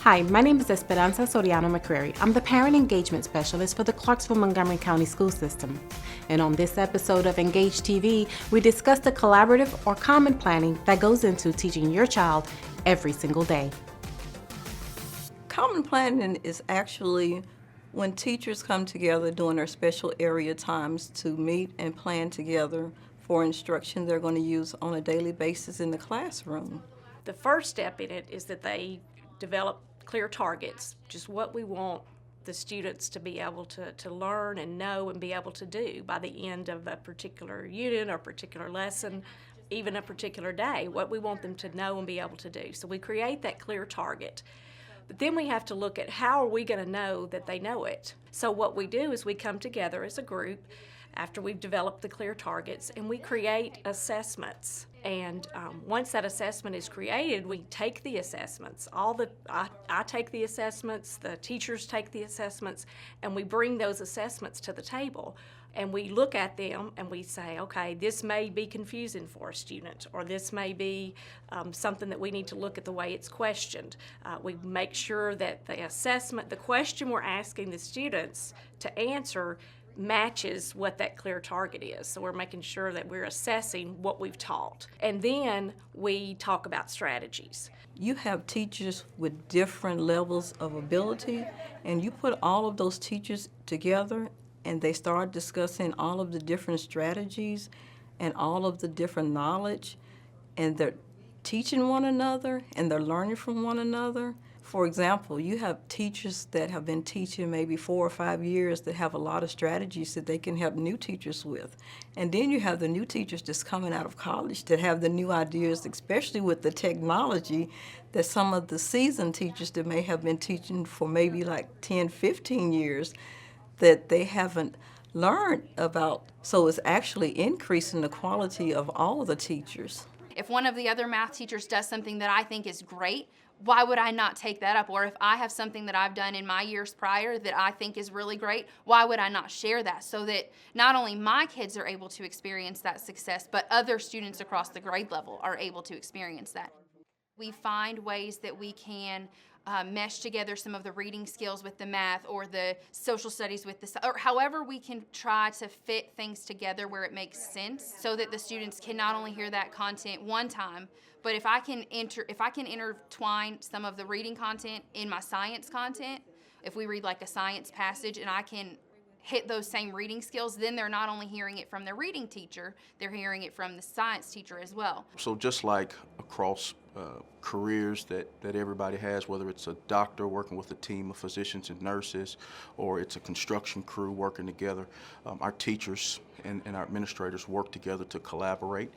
Hi, my name is Esperanza Soriano McCrary. I'm the Parent Engagement Specialist for the Clarksville-Montgomery County School System. And on this episode of Engage TV, we discuss the collaborative or common planning that goes into teaching your child every single day. Common planning is actually when teachers come together during their special area times to meet and plan together for instruction they're going to use on a daily basis in the classroom. The first step in it is that they develop clear targets, just what we want the students to be able to learn and know and be able to do by the end of a particular unit or particular lesson, even a particular day, what we want them to know and be able to do. So we create that clear target. But then we have to look at how are we going to know that they know it. So what we do is we come together as a group after we've developed the clear targets and we create assessments. And once that assessment is created, we take the assessments. I take the assessments, the teachers take the assessments, and we bring those assessments to the table. And we look at them and we say, okay, this may be confusing for a student, or this may be something that we need to look at the way it's questioned. We make sure that the assessment, the question we're asking the students to answer matches what that clear target is. So we're making sure that we're assessing what we've taught. And then we talk about strategies. You have teachers with different levels of ability, and you put all of those teachers together and they start discussing all of the different strategies and all of the different knowledge, and they're teaching one another and they're learning from one another. For example, you have teachers that have been teaching maybe 4 or 5 years that have a lot of strategies that they can help new teachers with. And then you have the new teachers just coming out of college that have the new ideas, especially with the technology that some of the seasoned teachers that may have been teaching for maybe like 10, 15 years that they haven't learned about. So it's actually increasing the quality of all of the teachers. If one of the other math teachers does something that I think is great, why would I not take that up? Or if I have something that I've done in my years prior that I think is really great, why would I not share that so that not only my kids are able to experience that success, but other students across the grade level are able to experience that? We find ways that we can mesh together some of the reading skills with the math, or the social studies with the, or however we can try to fit things together where it makes sense so that the students can not only hear that content one time, but if I can intertwine some of the reading content in my science content, if we read like a science passage and I can hit those same reading skills, then they're not only hearing it from their reading teacher, they're hearing it from the science teacher as well. So just like across careers that everybody has, whether it's a doctor working with a team of physicians and nurses, or it's a construction crew working together, our teachers and our administrators work together to collaborate.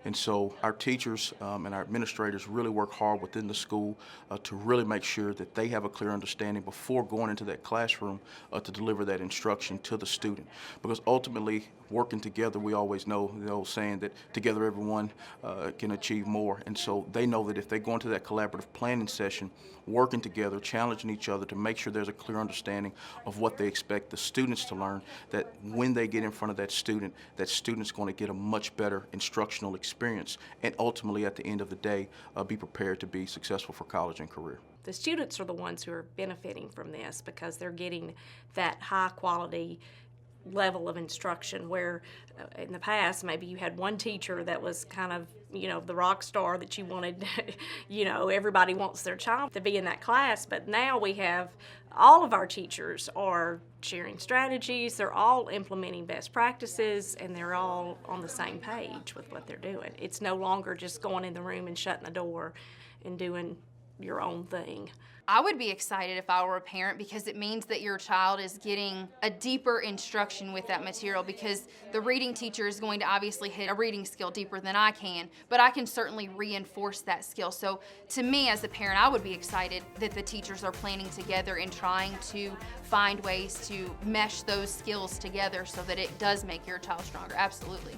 And so our teachers and our administrators really work hard within the school to really make sure that they have a clear understanding before going into that classroom to deliver that instruction to the student. Because ultimately, working together, we always know the old saying that together everyone can achieve more. And so they know that if they go into that collaborative planning session, working together, challenging each other to make sure there's a clear understanding of what they expect the students to learn, that when they get in front of that student's going to get a much better instructional experience, and ultimately at the end of the day be prepared to be successful for college and career. The students are the ones who are benefiting from this because they're getting that high quality level of instruction where in the past maybe you had one teacher that was kind of, the rock star that you wanted, everybody wants their child to be in that class, but now we have all of our teachers are sharing strategies, they're all implementing best practices, and they're all on the same page with what they're doing. It's no longer just going in the room and shutting the door and doing your own thing. I would be excited if I were a parent because it means that your child is getting a deeper instruction with that material, because the reading teacher is going to obviously hit a reading skill deeper than I can, but I can certainly reinforce that skill. So to me as a parent, I would be excited that the teachers are planning together and trying to find ways to mesh those skills together so that it does make your child stronger. Absolutely.